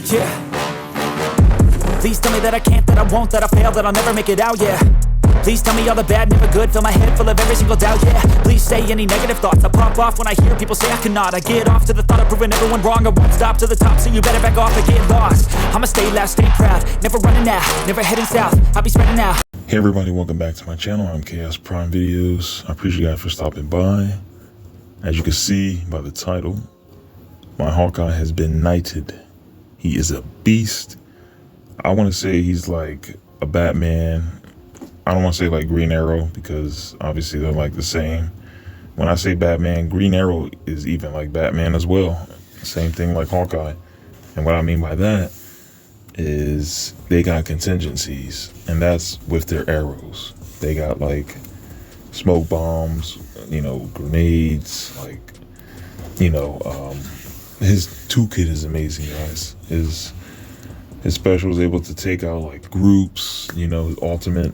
Yeah. Please tell me that I can't, that I won't, that I fail, that I'll never make it out, yeah. Please tell me all the bad, never good, fill my head full of every single doubt, yeah. Please say any negative thoughts, I pop off when I hear people say I cannot. I get off to the thought of proving everyone wrong, I won't stop to the top, so you better back off and get lost. I'ma stay loud, stay proud, never running out, never heading south, I'll be spreading out. Hey everybody, welcome back to my channel. I'm Chaos Prime Videos. I appreciate you guys for stopping by. As you can see by the title, my Hawkeye has been knighted. He is a beast. I want to say he's like a Batman. I don't want to say like Green Arrow because obviously they're like the same. When I say Batman, Green Arrow is even like Batman as well. Same thing like Hawkeye. And what I mean by that is they got contingencies, and that's with their arrows. They got like smoke bombs, you know, grenades, like, you know, his toolkit is amazing, guys. His special is able to take out like groups, you know, his ultimate,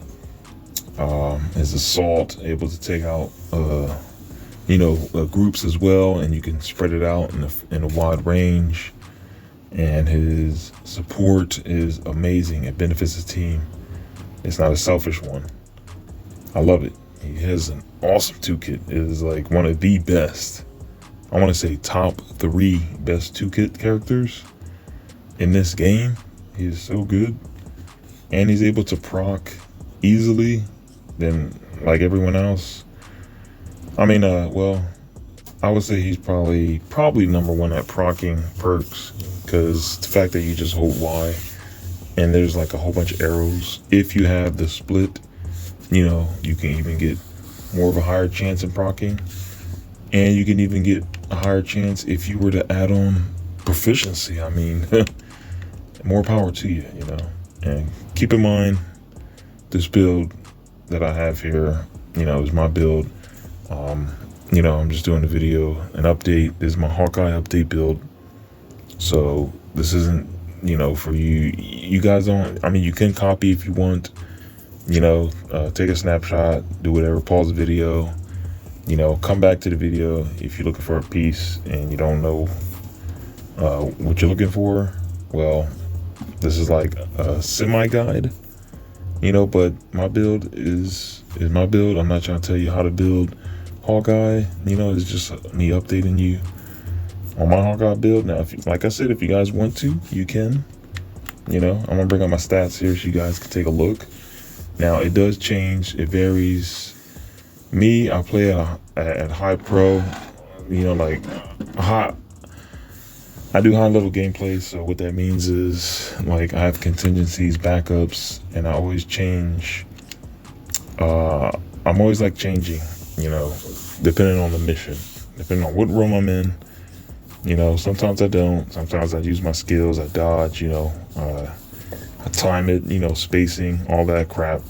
his assault able to take out you know, groups as well, and you can spread it out in a wide range. And his support is amazing. It benefits his team. It's not a selfish one. I love it. He has an awesome toolkit. It is like one of the best, I want to say top 3 best toolkit characters in this game. He is so good. And he's able to proc easily than like everyone else. I mean, well, I would say he's probably number 1 at procking perks, because the fact that you just hold Y and there's like a whole bunch of arrows. If you have the split, you know, you can even get more of a higher chance in procking, and you can even get a higher chance if you were to add on proficiency. I mean, more power to you, you know. And keep in mind, this build that I have here, you know, is my build. You know, I'm just doing a video, an update. This is my Hawkeye update build. So this isn't, you know, for you guys don't, I mean, you can copy if you want, you know, take a snapshot, do whatever, pause the video, you know, come back to the video if you're looking for a piece and you don't know what you're looking for. Well, this is like a semi-guide, you know, but my build is my build. I'm not trying to tell you how to build Hawkeye, you know. It's just me updating you on my Hawkeye build. Now, if you, like I said, if you guys want to, you can, you know. I'm gonna bring up my stats here so you guys can take a look. Now, it does change, it varies. Me, I play at high pro, you know, like I do high level gameplay. So what that means is, like, I have contingencies, backups, and I always change. I'm always like changing, you know, depending on the mission, depending on what room I'm in. You know, sometimes I don't. Sometimes I use my skills. I dodge, you know. I time it, you know, spacing, all that crap,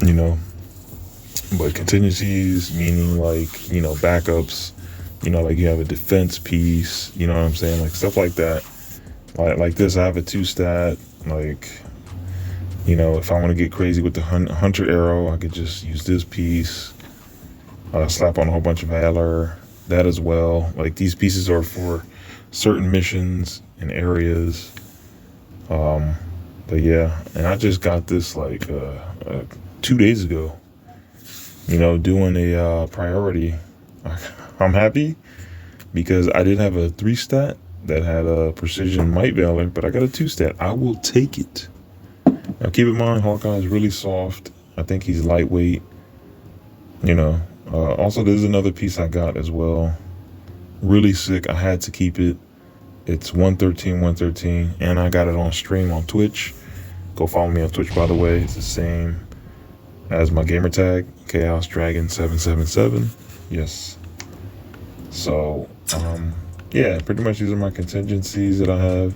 you know. But contingencies, meaning like, you know, backups, you know, like you have a defense piece, you know what I'm saying? Like stuff like that. Like this, I have a 2-stat. Like, you know, if I want to get crazy with the hunter arrow, I could just use this piece. Slap on a whole bunch of valor. That as well. Like, these pieces are for certain missions and areas. But yeah, and I just got this like 2 days ago, you know, doing a priority. I'm happy because I did have a 3-stat that had a precision might valor, but I got a 2-stat. I will take it. Now keep in mind, Hawkeye is really soft. I think he's lightweight, you know. Also, there's another piece I got as well. Really sick. I had to keep it. It's 113, and I got it on stream on Twitch. Go follow me on Twitch, by the way. It's the same as my gamer tag, Chaos Dragon 777. Yes. So, yeah, pretty much these are my contingencies that I have.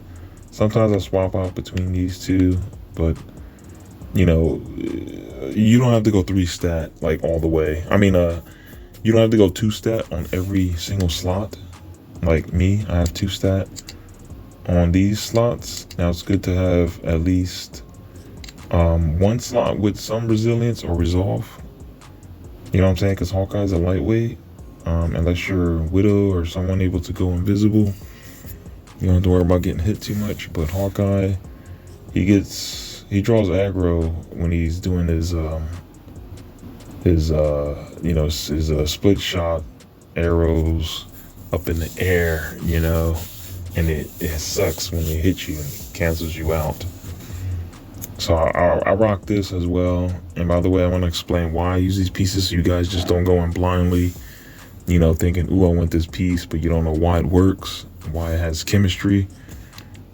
Sometimes I swap out between these two, but, you know, you don't have to go 3-stat like all the way. I mean, you don't have to go 2-stat on every single slot. Like me, I have 2-stat on these slots. Now it's good to have at least 1 slot with some resilience or resolve. You know what I'm saying? Because Hawkeye's a lightweight. Unless you're Widow or someone able to go invisible. You don't have to worry about getting hit too much. But Hawkeye, he draws aggro when he's doing his split shot arrows up in the air, and it sucks when it hits you and it cancels you out. So I rock this as well. And by the way, I want to explain why I use these pieces so you guys just don't go in blindly, thinking, ooh, I want this piece, but you don't know why it works, why it has chemistry.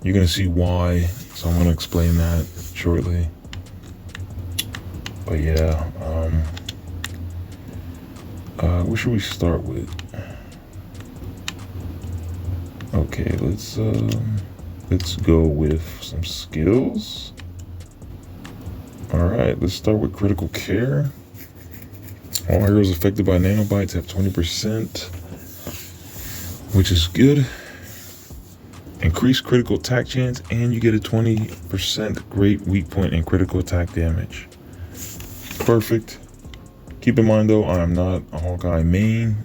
You're going to see why. So I'm going to explain that shortly. But yeah, what should we start with? Okay, let's go with some skills. All right, let's start with critical care. All heroes affected by nanobites have 20%, which is good. Increased critical attack chance, and you get a 20% great weak point and critical attack damage. Perfect. Keep in mind though, I am not a Hawkeye main,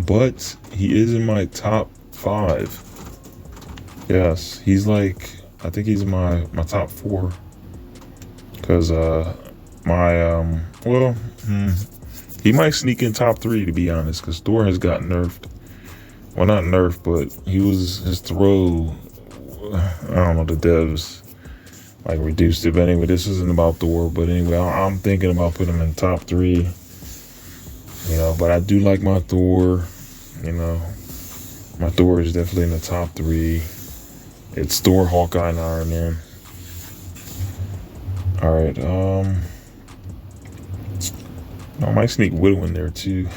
but he is in my top 5. Yes, he's like, I think he's my top 4. Because he might sneak in top 3 to be honest, because Thor has got nerfed. Well, not nerfed, but his throw, I don't know, the devs like reduced it. But anyway, this isn't about Thor, but anyway, I'm thinking about putting him in top 3, but I do like my Thor. My Thor is definitely in the top 3. It's Thor, Hawkeye, and Iron Man. All right, I might sneak Widow in there too.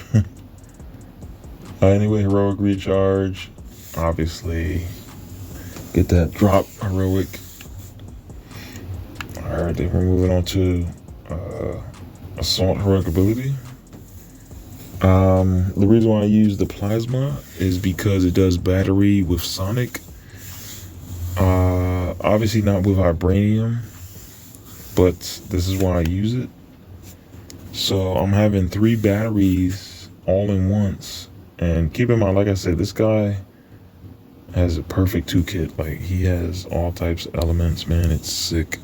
Anyway, heroic recharge, obviously get that drop heroic. All right, then we're moving on to assault heroic ability. The reason why I use the plasma is because it does battery with sonic. Obviously not with vibranium, but this is why I use it. So I'm having 3 batteries all in once. And keep in mind, like I said, this guy has a perfect toolkit. Like, he has all types of elements, man. It's sick.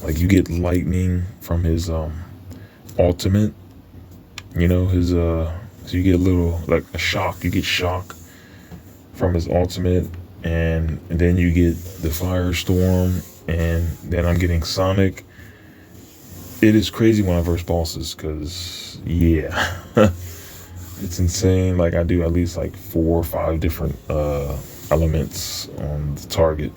Like, you get lightning from his ultimate. So you get a little, like a shock. You get shock from his ultimate. And then you get the firestorm. And then I'm getting sonic. It is crazy when I verse bosses, because, yeah. It's insane. Like, I do at least like 4 or 5 different elements on the target.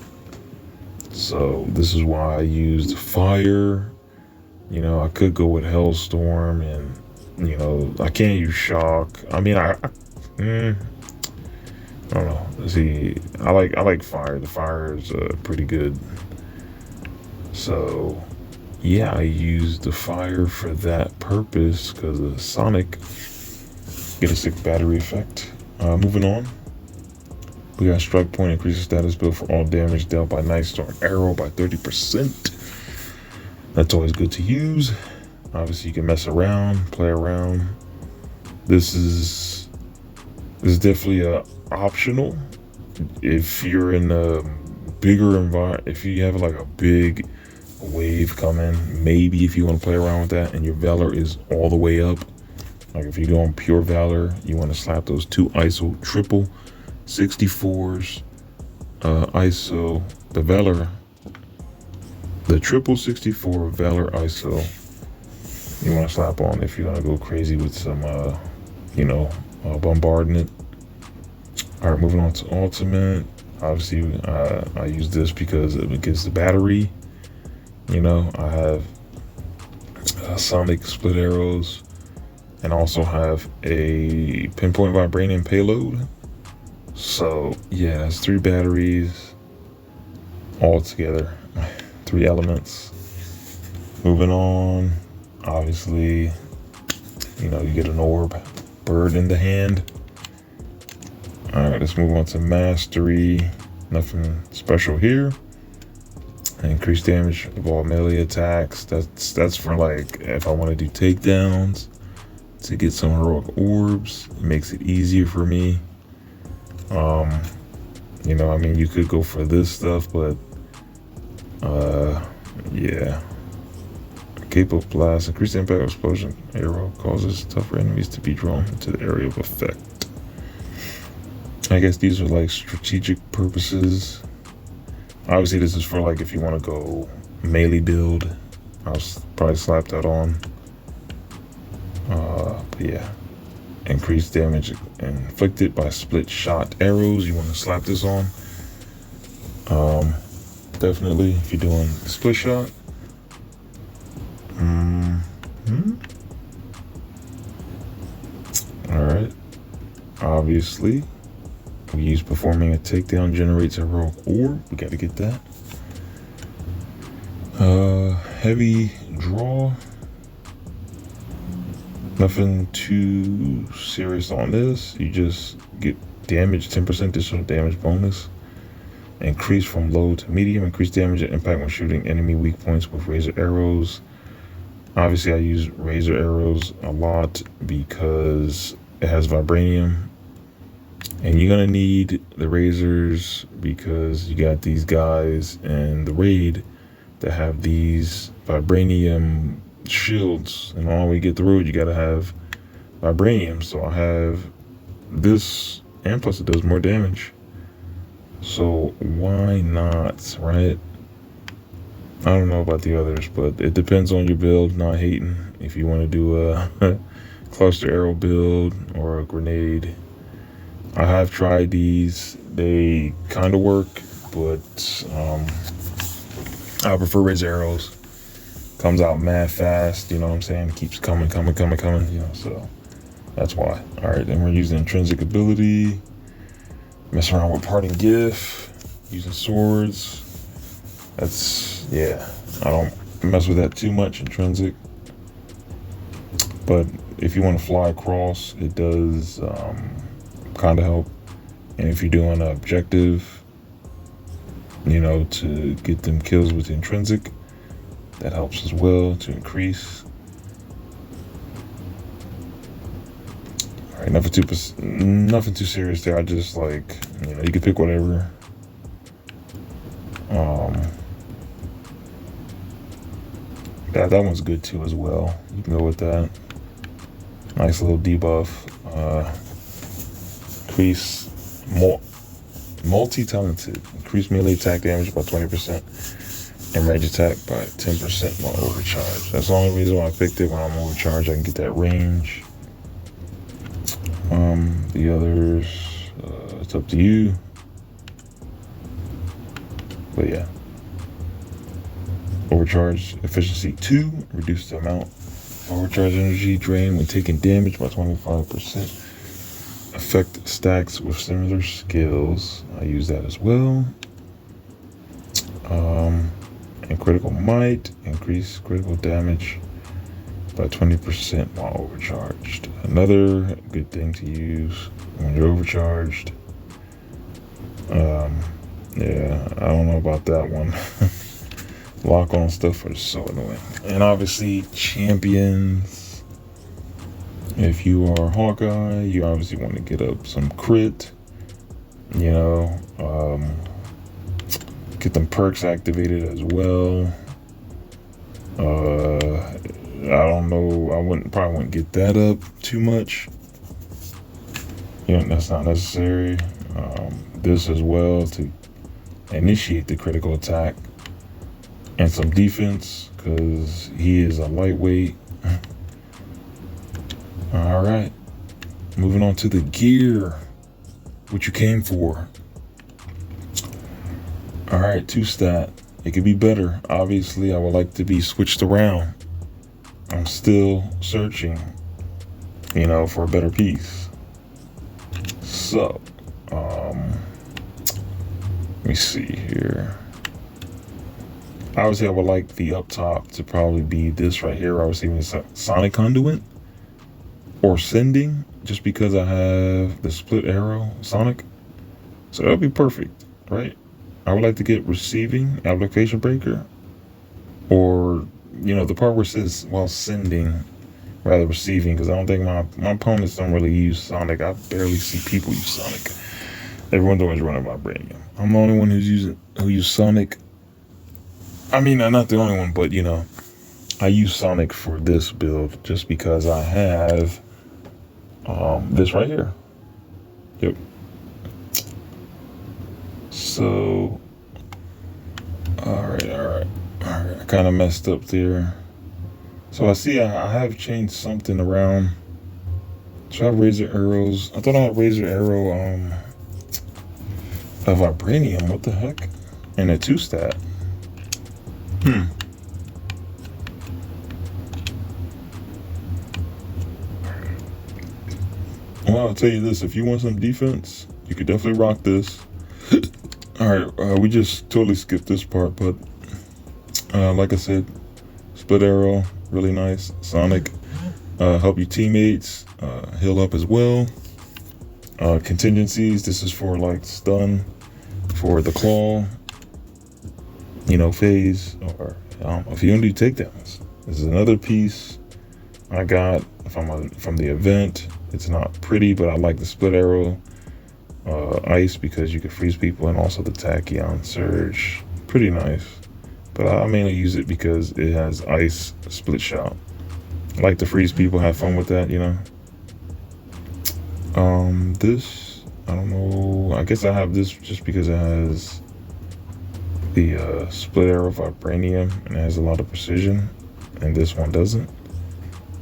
So this is why I used fire. I could go with Hellstorm, and I can't use shock. I mean, I don't know. See, I like fire. The fire is pretty good. So yeah, I used the fire for that purpose because of sonic. Get a sick battery effect. Moving on. We got strike point, increases status build for all damage dealt by Night Star arrow by 30%. That's always good to use. Obviously, you can mess around, play around. This is definitely optional. If you're in a bigger environment, if you have like a big wave coming, maybe if you want to play around with that and your Valor is all the way up. Like if you go on pure Valor, you want to slap those 2 ISO triple 64s, ISO, the triple 64 Valor ISO. You want to slap on if you're gonna go crazy with some, bombardment. All right, moving on to ultimate. Obviously, I use this because it gives the battery. I have sonic split arrows. And also have a pinpoint vibranium payload. So yeah, that's 3 batteries all together, 3 elements. Moving on, obviously, you get an orb, bird in the hand. All right, let's move on to mastery. Nothing special here. Increased damage of all melee attacks. That's for like if I want to do takedowns. To get some heroic orbs, it makes it easier for me. You know, I mean, you could go for this stuff, but yeah. Capable blast, increase the impact of explosion arrow, causes tougher enemies to be drawn into the area of effect. I guess these are like strategic purposes. Obviously, this is for like if you want to go melee build. I'll probably slap that on. But yeah, increased damage inflicted by split shot arrows. You want to slap this on. Definitely if you're doing split shot. All right. Obviously, we use performing a takedown generates a heroic orb. We got to get that. Heavy draw. Nothing too serious on this. You just get damage, 10% additional damage bonus. Increase from low to medium. Increase damage and impact when shooting enemy weak points with razor arrows. Obviously, I use razor arrows a lot because it has vibranium. And you're going to need the razors because you got these guys in the raid that have these vibranium shields. And all we get through it, you got to have vibranium. So I have this, and plus it does more damage. So why not, right? I don't know about the others, but it depends on your build, not hating. If you want to do a cluster arrow build or a grenade. I have tried these. They kind of work, but I prefer razor arrows. Comes out mad fast, you know what I'm saying? Keeps coming, you know, so that's why. All right, then we're using intrinsic ability. Mess around with parting gift, using swords. That's, yeah, I don't mess with that too much, intrinsic. But if you want to fly across, it does kind of help. And if you're doing an objective, you know, to get them kills with the intrinsic, that helps as well to increase. All right, nothing too serious there. I just like, you know, you can pick whatever. That one's good too as well. You can go with that. Nice little debuff. Increase multi-talented. Increase melee attack damage by 20% and range attack by 10% while overcharged. That's the only reason why I picked it. When I'm overcharged, I can get that range. The others, it's up to you. But yeah. Overcharge efficiency 2, reduce the amount overcharge energy drain when taking damage by 25%. Affect stacks with similar skills. I use that as well. And critical might, increase critical damage by 20% while overcharged. Another good thing to use when you're overcharged. Yeah, I don't know about that one. Lock on stuff are so annoying. And obviously champions. If you are Hawkeye, you obviously want to get up some crit. You know, get them perks activated as well. I don't know. I probably wouldn't get that up too much. You know, that's not necessary. This as well to initiate the critical attack and some defense because he is a lightweight. All right, moving on to the gear, what you came for. All right, 2-stat. It could be better. Obviously, I would like to be switched around. I'm still searching, you know, for a better piece. So, let me see here. Obviously, I would like the up top to probably be this right here. I was even Sonic Conduit or Sending, just because I have the split arrow Sonic. So that would be perfect, right? I would like to get Receiving, Application Breaker, or, you know, the part where it says while sending, rather receiving, because I don't think my opponents don't really use Sonic. I barely see people use Sonic. Everyone's always running vibranium. I'm the only one who uses Sonic. I mean, I'm not the only one, but you know, I use Sonic for this build just because I have this right here. Yep. So, all right. I kind of messed up there. So I see I have changed something around. So I have Razor Arrows. I thought I had Razor Arrow a vibranium. What the heck? And a 2-stat. Well, I'll tell you this. If you want some defense, you could definitely rock this. Alright, we just totally skipped this part, but like I said, split arrow, really nice. Sonic, help your teammates, heal up as well. Contingencies, this is for like stun, for the claw, you know, phase, or if you don't do takedowns. This is another piece I got from the event. It's not pretty, but I like the split arrow. Ice, because you can freeze people, and also the Tachyon Surge. Pretty nice. But I mainly use it because it has ice split shot. I like to freeze people, have fun with that, you know. This, I don't know. I guess I have this just because it has the split arrow vibranium and it has a lot of precision, and this one doesn't.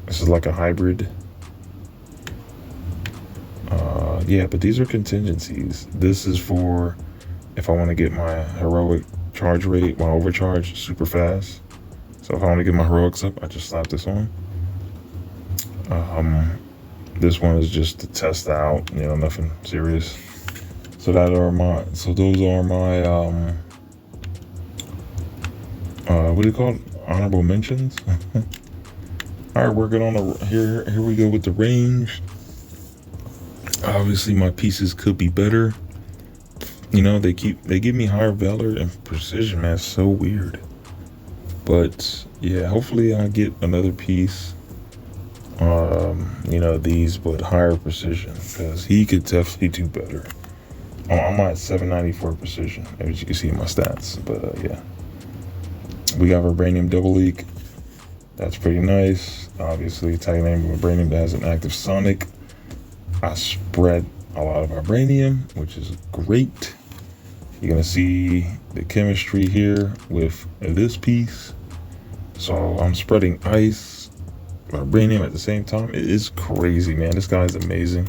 This is like a hybrid. Yeah, but these are contingencies. This is for if I want to get my heroic charge rate, my overcharge super fast. So if I want to get my heroics up, I just slap this on. This one is just to test out, you know, nothing serious. So those are my what do you call it? Honorable mentions. All right, we're good on the here we go with the range. Obviously my pieces could be better. You know, they give me higher valor and precision, man. It's so weird. But yeah, hopefully I get another piece. You know, these, but higher precision, because he could definitely do better. I'm at 794 precision, as you can see in my stats. But yeah, we got vibranium double leak. That's pretty nice. Obviously, titanium vibranium that has an active Sonic. I spread a lot of vibranium, which is great. You're gonna see the chemistry here with this piece. So I'm spreading ice, vibranium at the same time. It is crazy, man. This guy's amazing.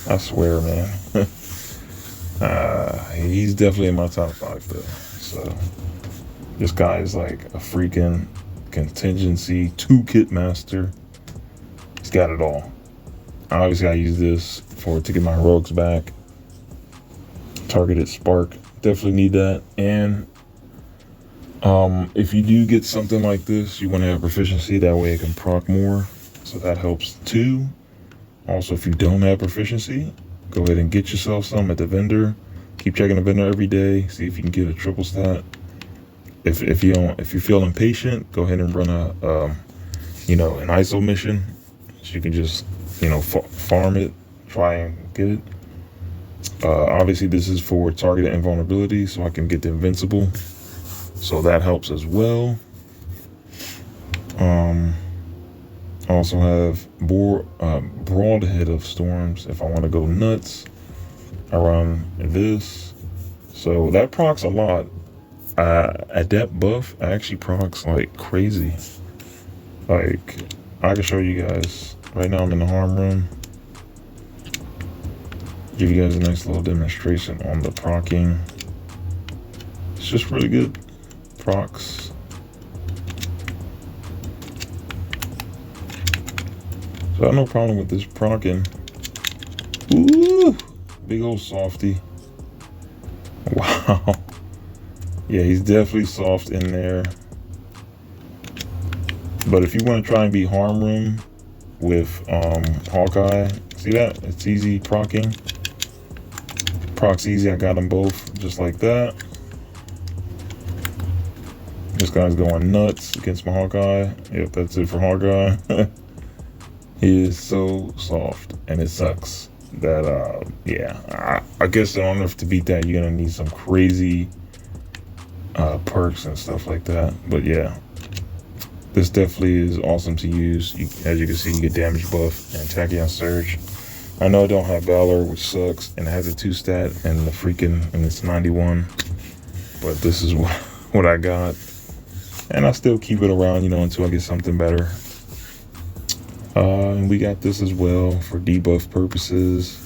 I swear, man. He's definitely in my top 5 though. So this guy is like a freaking contingency 2-kit master. He's got it all. Obviously I use this to get my heroics back. Targeted spark, definitely need that. And if you do get something like this, you want to have proficiency, that way it can proc more, so that helps too. Also, if you don't have proficiency, go ahead and get yourself some at the vendor. Keep checking the vendor every day, see if you can get a triple stat. If you feel impatient, go ahead and run an ISO mission, so you can just farm it, try and get it. Obviously this is for targeted invulnerability, so I can get the invincible, so that helps as well. I also have broadhead of storms. If I want to go nuts, I run this, so that procs a lot. At that buff, I actually procs like crazy. Like, I can show you guys right now. I'm in the harm room. Give you guys a nice little demonstration on the procking. It's just really good procs. So I have no problem with this procking. Ooh, big old softy. Wow. Yeah, he's definitely soft in there. But if you want to try and be harm room with Hawkeye, see that? It's easy procking. Procs easy. I got them both just like that. This guy's going nuts against my Hawkeye. Yep, that's it for Hawkeye. He is so soft, and it sucks that yeah, I guess in order to beat that, you're gonna need some crazy perks and stuff like that. But yeah, this definitely is awesome to use. As you can see, you get damage buff and tachyon surge. I know I don't have Valor, which sucks, and it has a 2 stat and it's 91. But this is what I got, and I still keep it around, until I get something better. And we got this as well for debuff purposes.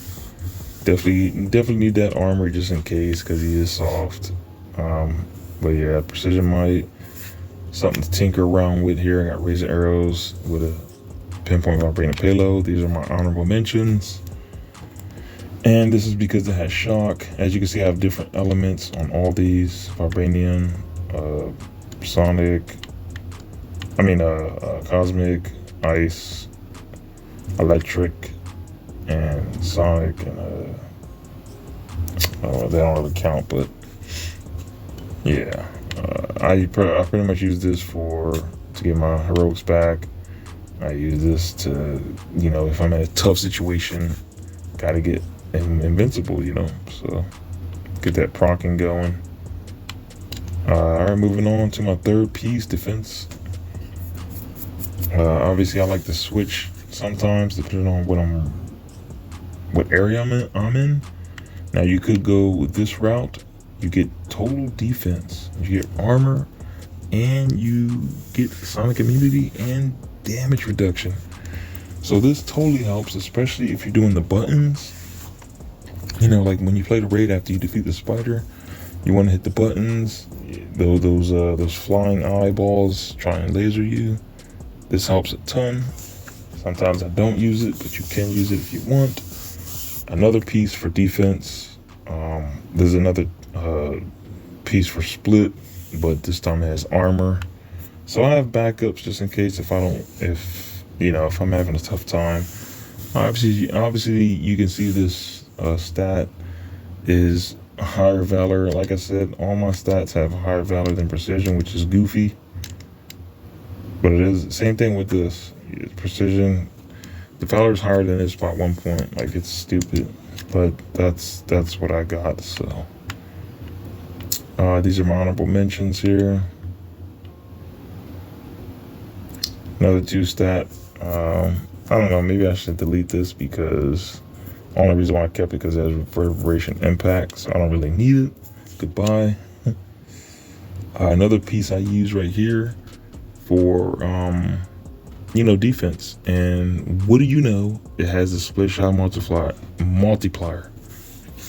Definitely need that armor just in case, because he is soft. But yeah, precision might, something to tinker around with here. I got razor arrows with a pinpoint vibrating payload. These are my honorable mentions. And this is because it has shock. As you can see, I have different elements on all these: vibranium, cosmic, ice, electric, and sonic, and they don't really count, but yeah, I pretty much use this to get my heroics back. I use this to, if I'm in a tough situation, gotta get invincible, so get that procking going. All right, moving on to my third piece, defense. Obviously, I like to switch sometimes depending on what area I'm in. Now, you could go with this route. You get total defense, you get armor, and you get sonic immunity and damage reduction. So this totally helps, especially if you're doing the buttons. Like when you play the raid after you defeat the spider, you want to hit the buttons. Those flying eyeballs try and laser you. This helps a ton. Sometimes I don't use it, but you can use it if you want. Another piece for defense. There's another piece for split, but this time it has armor. So I have backups just in case if I'm having a tough time. Obviously you can see this stat is higher valor. Like I said, all my stats have higher valor than precision, which is goofy. But it is the same thing with this. Precision, the valor is higher than this by 1 point. Like, it's stupid. But that's what I got. So these are my honorable mentions here. Another 2 stat. I don't know, maybe I should delete this because the only reason why I kept it because it has reverberation impact, so I don't really need it. Goodbye. Another piece I use right here for defense, and what do you know, it has a split shot multiplier,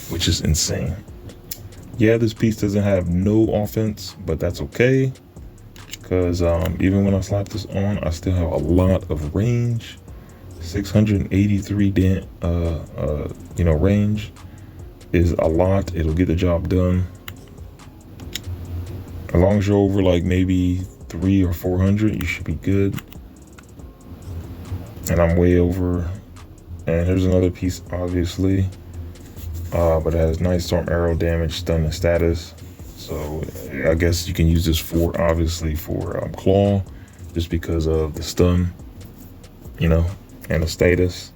which is insane. Yeah, this piece doesn't have no offense, but that's okay, because even when I slap this on, I still have a lot of range. 683 range is a lot. It'll get the job done. As long as you're over like maybe 300 or 400, you should be good. And I'm way over. And here's another piece, obviously, but it has nice storm arrow damage, stun, and status. So I guess you can use this for claw, just because of the stun, and the status.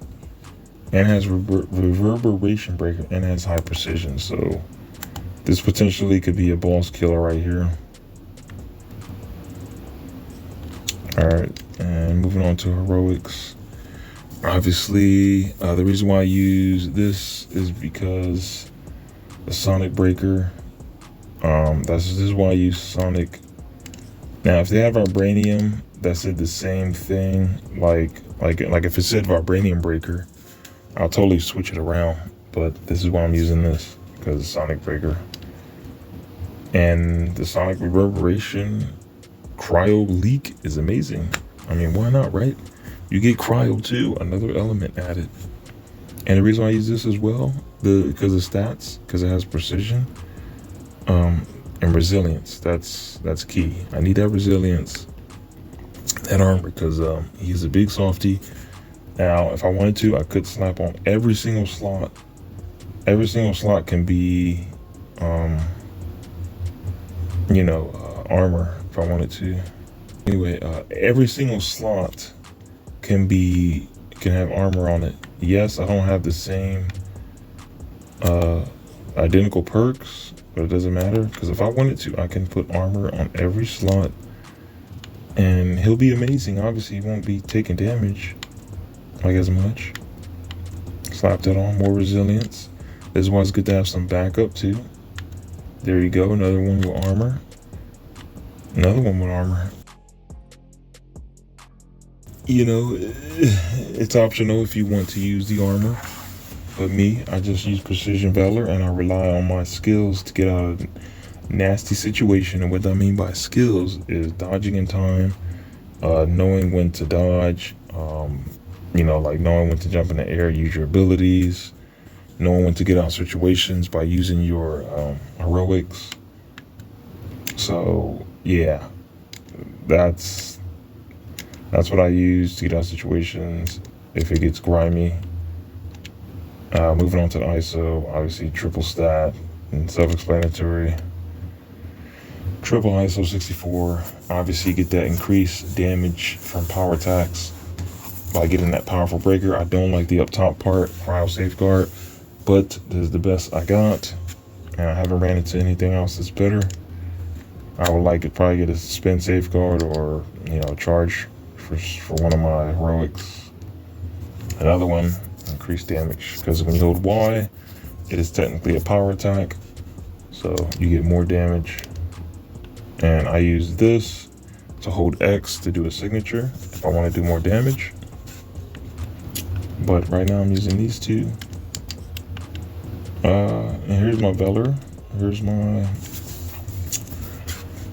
And has reverberation breaker and has high precision. So this potentially could be a boss killer right here. All right, and moving on to heroics. Obviously, the reason why I use this is because the sonic breaker. This is why I use sonic. Now, if they have vibranium that said the same thing, like if it said vibranium breaker, I'll totally switch it around. But this is why I'm using this, because it's sonic breaker. And the sonic reverberation cryo leak is amazing. I mean, why not, right? You get cryo too, another element added. And the reason why I use this as well, because of stats, because it has precision, and resilience. That's key. I need that resilience, that armor, because he's a big softy. Now, if I wanted to, I could slap on every single slot. Every single slot can be, armor if I wanted to. Anyway, every single slot can be you can have armor on it. Yes, I don't have the same identical perks, but it doesn't matter, because if I wanted to, I can put armor on every slot and he'll be amazing. Obviously, he won't be taking damage like as much. Slap that on, more resilience. This is why it's good to have some backup too. There you go, another one with armor. Another one with armor. You know, it's optional if you want to use the armor. But me, I just use Precision Valor and I rely on my skills to get out of a nasty situation. And what I mean by skills is dodging in time, knowing when to dodge, you know, like knowing when to jump in the air, use your abilities, knowing when to get out of situations by using your heroics. So yeah, that's what I use to get out of situations if it gets grimy. Moving on to the ISO, obviously triple stat and self-explanatory. Triple ISO 64, obviously get that increased damage from power attacks by getting that powerful breaker. I don't like the up top part, cryo safeguard, but this is the best I got, and I haven't ran into anything else that's better. I would like to probably get a spin safeguard or, you know, charge for one of my heroics. Another one, increased damage, because when you hold Y, it is technically a power attack, so you get more damage. And I use this to hold X to do a signature if I want to do more damage. But right now I'm using these two. And here's my Valor. Here's my...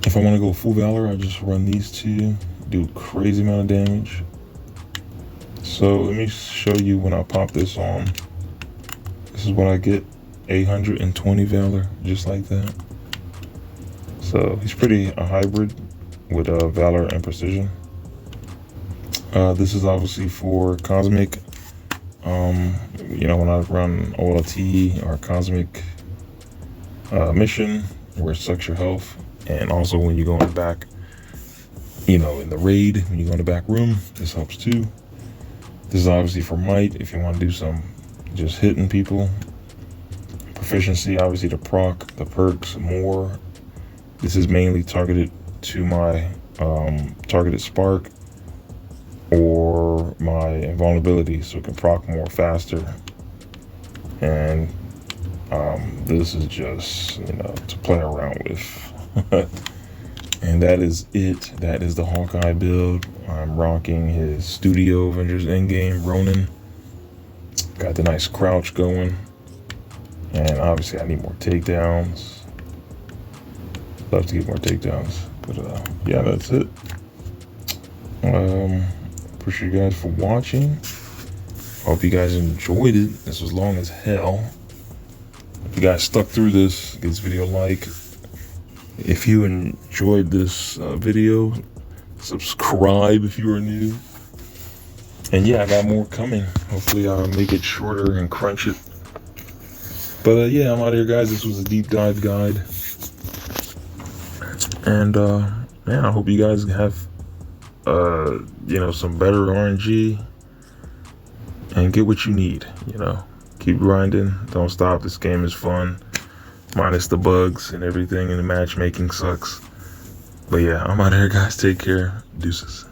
If I want to go full Valor, I just run these two, do crazy amount of damage. So let me show you when I pop this on. This is what I get, 820 Valor, just like that. So he's pretty a hybrid with Valor and Precision. This is obviously for Cosmic. You know, when I run OLT or Cosmic mission, where it sucks your health. And also when you go in the back, you know, in the raid, when you go in the back room, this helps too. This is obviously for might, if you want to do some just hitting people. Proficiency, obviously to proc the perks more. This is mainly targeted to my targeted spark or my invulnerability, so it can proc more faster. And this is just, you know, to play around with. And that is it. That is the Hawkeye build. I'm rocking his Studio Avengers Endgame Ronin. Got the nice crouch going. And obviously I need more takedowns. Love to get more takedowns. But yeah, that's it. Appreciate you guys for watching. Hope you guys enjoyed it. This was long as hell. If you guys stuck through this, give this video a like. If you enjoyed this video, subscribe if you are new. And yeah, I got more coming. Hopefully I'll make it shorter and crunch it. But yeah, I'm out of here, guys. This was a deep dive guide. And man, I hope you guys have you know, some better RNG and get what you need. You know, keep grinding, don't stop. This game is fun, minus the bugs and everything, and the matchmaking sucks. But yeah, I'm out of here, guys. Take care. Deuces.